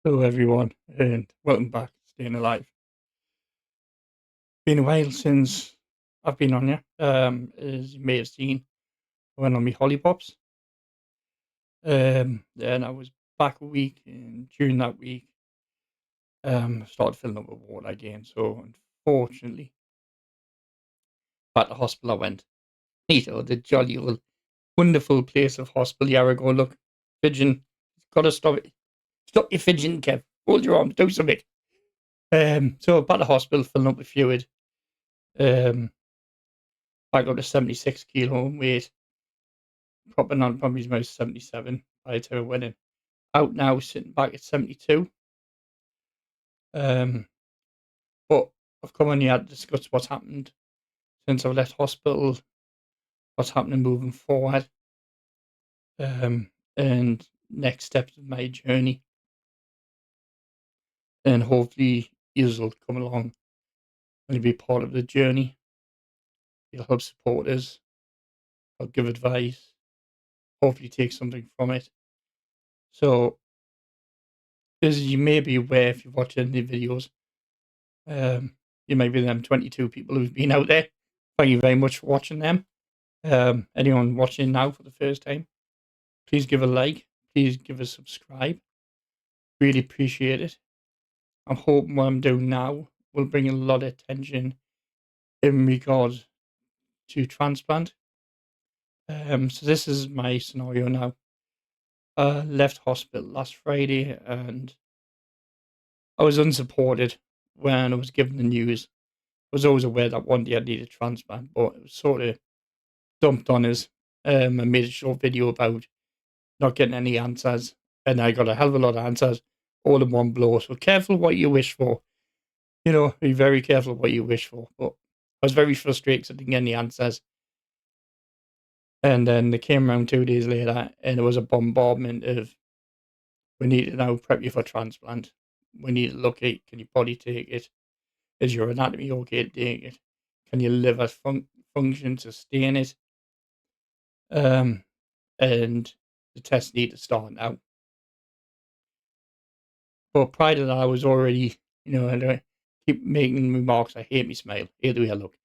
Hello, everyone, and welcome back to Staying Alive. Been a while since I've been on here. As you may have seen, I went on my hollypops. Then I was back a week, and during that week, I started filling up with water again. So, unfortunately, back to hospital I went. The jolly old, wonderful place of hospital. Go look, fidgeting. Gotta stop it. Stop your fidgeting, Kev. Hold your arms, do something. So back to hospital, filling up with fluid. Um, Back up to 76 kilo in weight. Proper non probably most 77 by the time of winning. Out now, sitting back at 72. Um, but I've come on here to discuss what's happened since I've left hospital, what's happening moving forward, and next steps of my journey. And hopefully, you will come along and be part of the journey. You'll help support us. I'll give advice. Hopefully, take something from it. So, as you may be aware if you've watched any videos, you may be them 22 people who've been out there. Thank you very much for watching them. Anyone watching now for the first time, please give a like. Please give a subscribe. Really appreciate it. I'm hoping what I'm doing now will bring a lot of attention in regards to transplant. So this is my scenario now. Left hospital last Friday and I was unsupported when I was given the news. I was always aware that one day I'd need a transplant, but it was sort of dumped on us. I made a short video about not getting any answers, and I got a hell of a lot of answers all in one blow. So careful what you wish for. Be very careful what you wish for. But I was very frustrated because I didn't get any answers. And then they came around 2 days later, and it was a bombardment of we need to now prep you for transplant. We need to look at can your body take it? Is your anatomy okay to take it? Can your liver function sustain it? And the tests need to start now. But prior to that, I was already, I keep making remarks. I hate me smile, hate the way I look.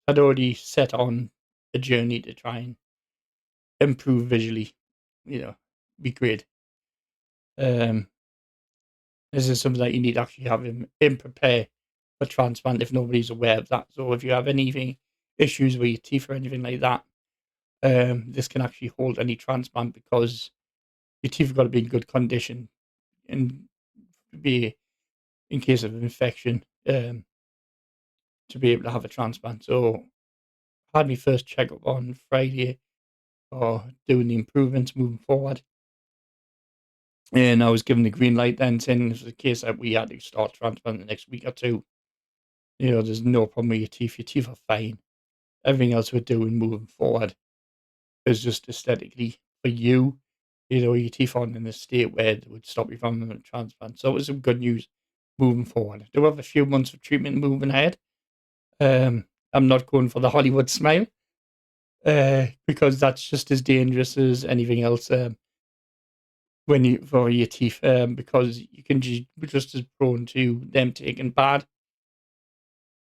I'd already set on a journey to try and improve visually, be great. Um, this is something that you need to actually have in prepare for transplant if nobody's aware of that. So if you have anything issues with your teeth or anything like that, this can actually hold any transplant because your teeth have got to be in good condition and be in case of infection to be able to have a transplant. So I had my first checkup on Friday for doing the improvements moving forward. And I was given the green light then saying it was the case that we had to start transplant the next week or two. There's no problem with your teeth. Your teeth are fine. Everything else we're doing moving forward is just aesthetically for you. Your teeth aren't in a state where it would stop you from a transplant. So it was some good news moving forward. I do have a few months of treatment moving ahead. I'm not going for the Hollywood smile because that's just as dangerous as anything else when you for your teeth because you can be just as prone to them taking bad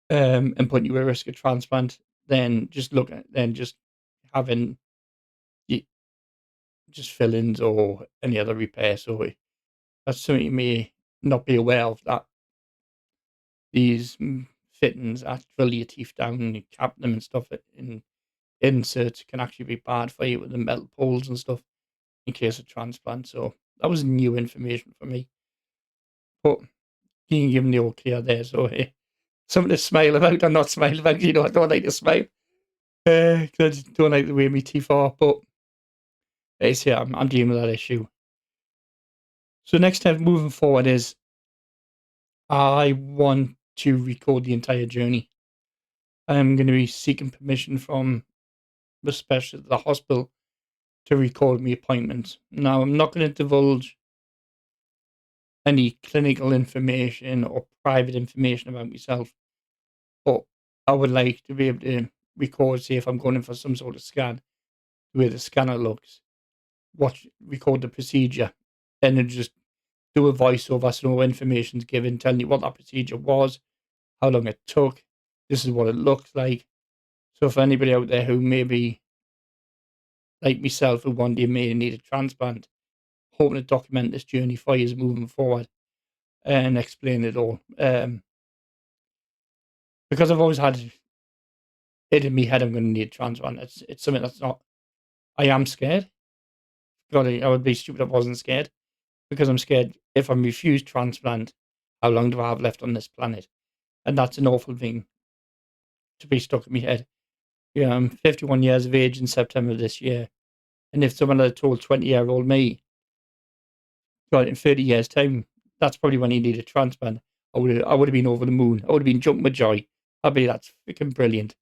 and putting you at risk of transplant than just having just fillings or any other repair. So that's something you may not be aware of, that these fittings that drill your teeth down and you cap them and stuff in inserts can actually be bad for you with the metal poles and stuff in case of transplant. So that was new information for me. But you can give them the all clear there. So something to smile about or not smile about. I don't like to smile. I just don't like the way my teeth are. But I'm dealing with that issue. So next step moving forward is I want to record the entire journey. I'm going to be seeking permission from the hospital to record my appointments. Now, I'm not going to divulge any clinical information or private information about myself, but I would like to be able to record, say, if I'm going in for some sort of scan, the way the scanner looks, record the procedure, and then just do a voiceover so no information's given, telling you what that procedure was, how long it took, this is what it looks like. So for anybody out there who maybe, like myself, who one day may need a transplant, hoping to document this journey for you moving forward and explain it all. Because I've always had it in my head I'm going to need a transplant. It's something that's not. I am scared. God, I would be stupid if I wasn't scared. Because I'm scared if I'm refused transplant, how long do I have left on this planet? And that's an awful thing to be stuck in my head. Yeah, I'm 51 years of age in September this year. And if someone had told 20-year-old me, God, in 30 years' time, that's probably when he needed a transplant, I would have been over the moon. I would have been jumping with joy. I'd be, that's freaking brilliant.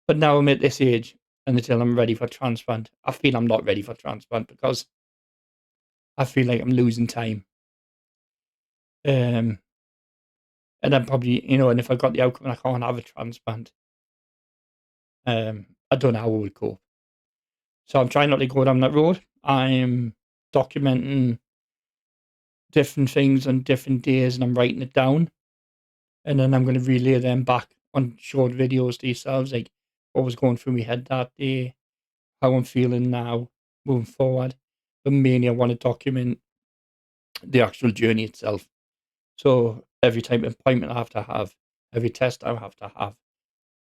But now I'm at this age, and until I'm ready for transplant, I feel I'm not ready for transplant because I feel like I'm losing time. And I'm probably, and if I got the outcome and I can't have a transplant, I don't know how I would cope. So I'm trying not to go down that road. I'm documenting different things on different days and I'm writing it down. And then I'm going to relay them back on short videos to yourselves, like what was going through my head that day, how I'm feeling now, moving forward. But mainly I want to document the actual journey itself. So every type of appointment I have to have, every test I have to have,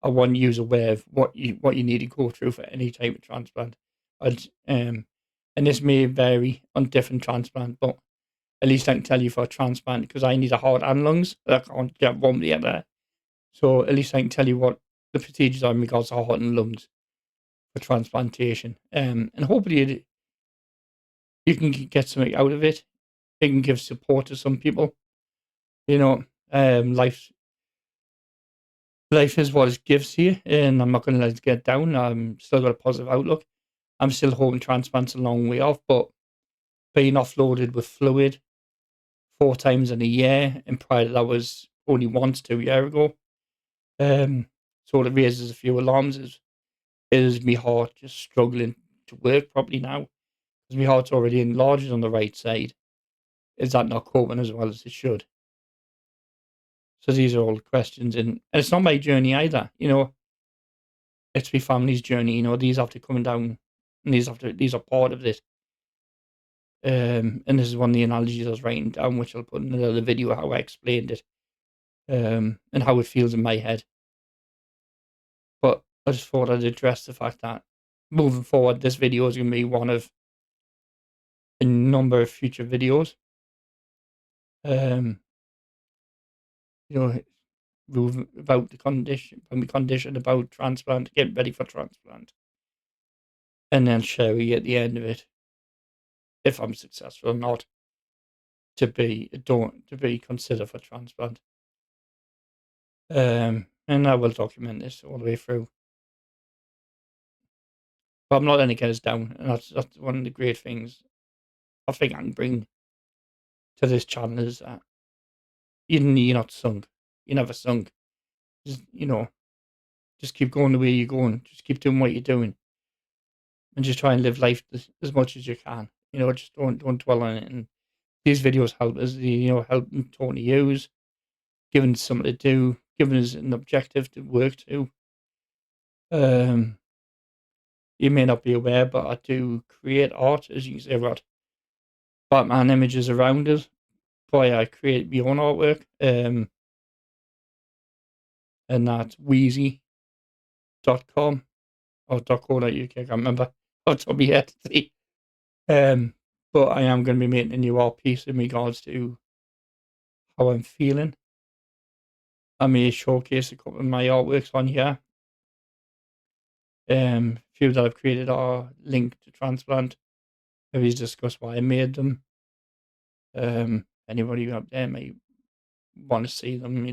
I want you aware of what you need to go through for any type of transplant. And this may vary on different transplant, but at least I can tell you for a transplant because I need a heart and lungs. I can't get one or the other. So at least I can tell you what the procedures are in regards to heart and lungs for transplantation. And hopefully you can get something out of it. It can give support to some people. Life is what it gives you, and I'm not going to let it get down. I'm still got a positive outlook. I'm still hoping transplant's a long way off, but being offloaded with fluid 4 times in a year, and prior to that was only once 2 years ago. So it raises a few alarms. Is my heart just struggling to work properly now? Because my heart's already enlarged on the right side. Is that not coping as well as it should? So these are all the questions, and it's not my journey either. It's my family's journey. These have to come down, and these are part of this. And this is one of the analogies I was writing down, which I'll put in another video how I explained it, and how it feels in my head. But I just thought I'd address the fact that moving forward, this video is going to be one of a number of future videos. Um, moving about the condition about transplant, getting ready for transplant, and then sharing at the end of it, if I'm successful or not, to be considered for transplant. And I will document this all the way through. But I'm not letting it get us down, and that's one of the great things I think I can bring to this channel is that you're not sunk. You're never sunk. Just keep going the way you're going. Just keep doing what you're doing, and just try and live life as much as you can. Just don't dwell on it. And these videos help us. Helping Tony use, giving us something to do, giving us an objective to work to. You may not be aware, but I do create art, as you can see. I've got Batman images around us. Why I create my own artwork. And that's Wheezy.com or .co.uk. I can't remember off the top of my head. But I am going to be making a new art piece in regards to how I'm feeling. I may showcase a couple of my artworks on here. A few that I've created are linked to transplant. Maybe discuss why I made them. Anybody out there may want to see them,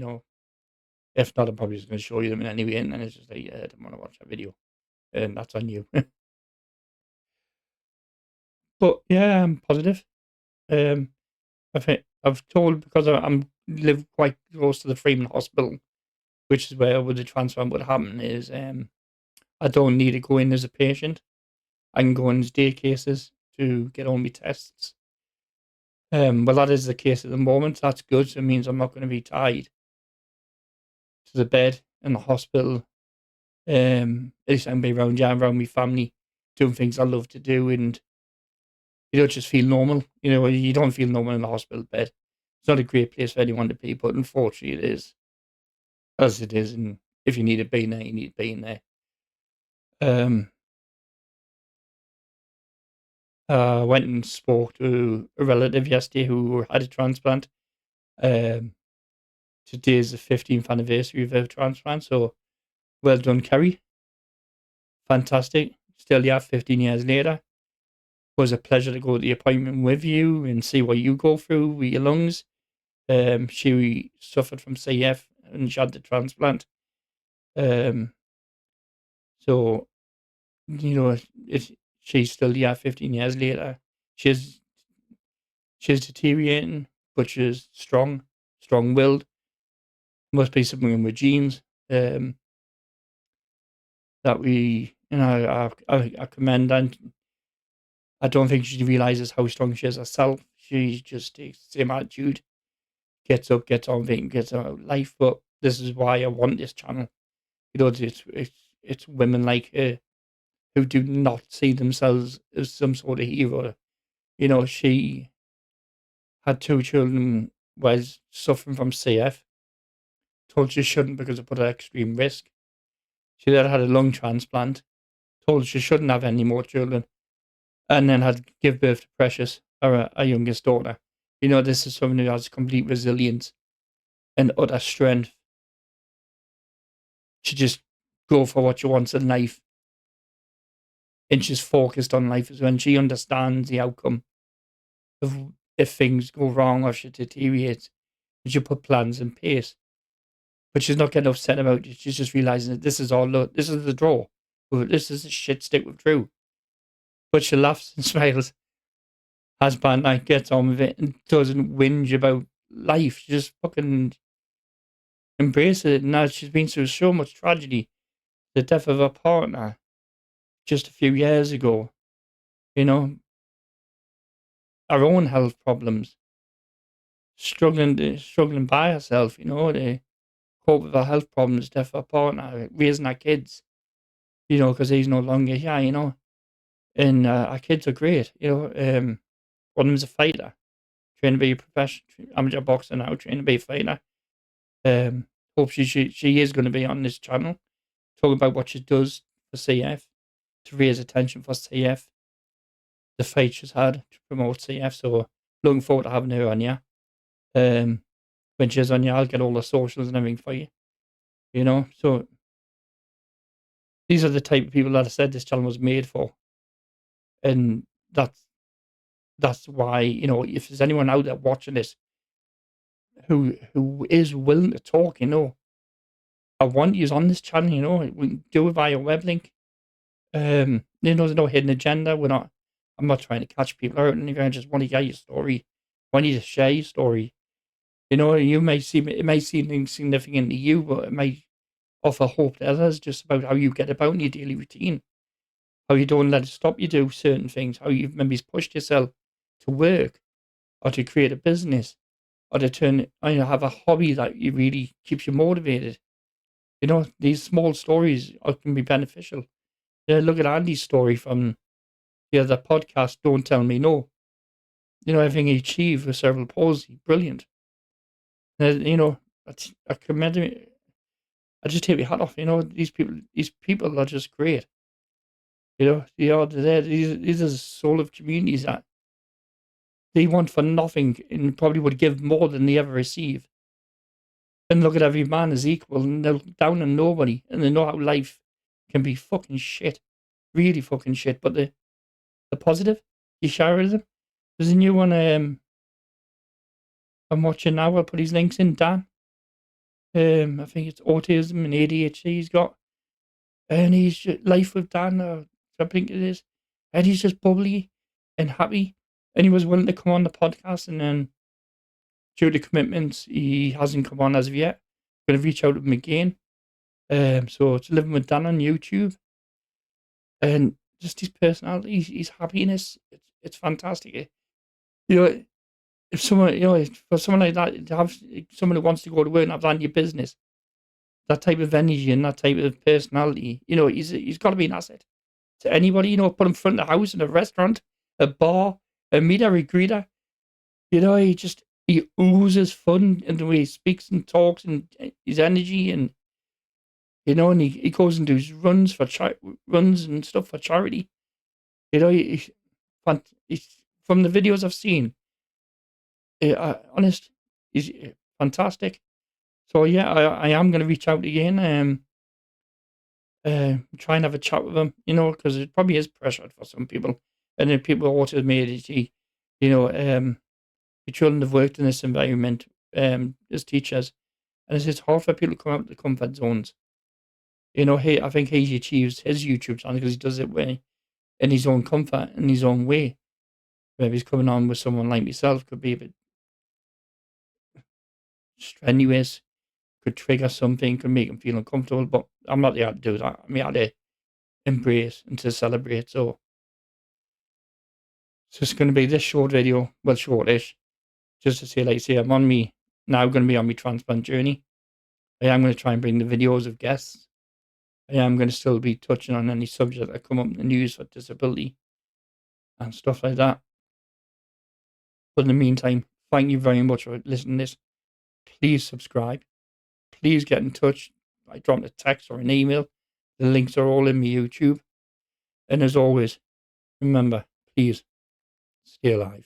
If not, I'm probably just going to show you them in any way, and then it's just like, yeah, I don't want to watch that video, and that's on you. But yeah, I'm positive. Um, I've told because I'm live quite close to the Freeman Hospital, which is where the transplant would happen. Is I don't need to go in as a patient. I can go in as day cases to get all my tests. Well, that is the case at the moment. That's good. So it means I'm not going to be tied to the bed in the hospital. At least I'm be around, yeah, around my family, doing things I love to do, and you don't just feel normal. You don't feel normal in the hospital bed. It's not a great place for anyone to be, but unfortunately, it is as it is. And if you need to be in there, you need to be in there. Um, I went and spoke to a relative yesterday who had a transplant. Um, Today is the 15th anniversary of her transplant, so well done, Kerry. Fantastic. Still, yeah, 15 years later. Was a pleasure to go to the appointment with you and see what you go through with your lungs. She suffered from CF and she had the transplant. Um, so it, she's still, yeah, 15 years later. She's she's deteriorating, but she's strong willed. Must be something in her genes. That I commend, and I don't think she realizes how strong she is herself. She just takes the same attitude, gets up, gets on with it, and gets on with life. But this is why I want this channel. It's women like her who do not see themselves as some sort of hero. She had two children, was suffering from CF, told she shouldn't because it put her at extreme risk. She then had a lung transplant, told she shouldn't have any more children, and then had to give birth to Precious, our youngest daughter. This is someone who has complete resilience and utter strength to just go for what she wants in life. And she's focused on life as when she understands the outcome of if things go wrong or she deteriorates. And she put plans in place. But she's not getting upset about it. She's just realizing that this is the draw. This is the shit stick with Drew. But she laughs and smiles, has bad night, gets on with it, and doesn't whinge about life. She just fucking embraces it. And now she's been through so much tragedy. The death of her partner just a few years ago. You know, Her own health problems, struggling by herself. To cope with her health problems, death of her partner, raising her kids. Because he's no longer here. And our kids are great. One of them's a fighter, trying to be a professional amateur boxer now, trying to be a fighter. Hope she is going to be on this channel, talking about what she does for CF, to raise attention for CF, the fight she's had to promote CF. So looking forward to having her on, yeah. Um, when she's on, yeah, I'll get all the socials and everything for you. So these are the type of people that I said this channel was made for, and that's why, if there's anyone out there watching this who is willing to talk, I want you on this channel. We can do it via web link. There's no hidden agenda. I'm not trying to catch people out, and I just want to hear your story. I want you to share your story. It may seem insignificant to you, but it may offer hope to others, just about how you get about in your daily routine, how you don't let it stop you do certain things, how you've maybe pushed yourself to work or to create a business or to have a hobby that you really keeps you motivated. These small stories can be beneficial. Yeah, look at Andy's story from the other podcast, Don't Tell Me No. Everything he achieved with cerebral palsy, brilliant. I commend him. I just take my hat off. These people are just great. These are the soul of communities that they want for nothing and probably would give more than they ever receive. And look at every man as equal and they're down on nobody and they know how life can be fucking shit. Really fucking shit. But the positive, you share with them. There's a new one I'm watching now. I'll put his links in, Dan. I think it's autism and ADHD he's got. And he's just, Life with Dan, I think it is. And he's just bubbly and happy. And he was willing to come on the podcast, and then due to commitments, he hasn't come on as of yet. I'm going to reach out to him again. So it's Living with Dan on YouTube. And just his personality, his happiness, it's fantastic. You know, if someone, for someone like that to have someone who wants to go to work and have that in your business, that type of energy and that type of personality, he's got to be an asset to anybody. Put him front of the house in a restaurant, a bar, a meter, a greeter. He oozes fun in the way he speaks and talks and his energy, and he goes and does runs and stuff for charity. You know, he's from the videos I've seen. Honest, he's fantastic. So yeah, I am going to reach out again. Try and have a chat with him. Because it probably is pressured for some people, and then people with autism, ADHD. You know, the children have worked in this environment as teachers, and it's hard for people to come out of the comfort zones. I think he achieves his YouTube channel because he does it in his own comfort, in his own way. Maybe he's coming on with someone like myself could be a bit strenuous, could trigger something, could make him feel uncomfortable. But I'm not there to do that. I'm here to embrace and to celebrate. So it's just going to be this short video, well, shortish, just to say, like I say, now going to be on my transplant journey. I am going to try and bring the videos of guests. I am going to still be touching on any subject that come up in the news for disability and stuff like that. But in the meantime, thank you very much for listening to this. Please subscribe. Please get in touch. I drop a text or an email. The links are all in my YouTube. And as always, remember, please stay alive.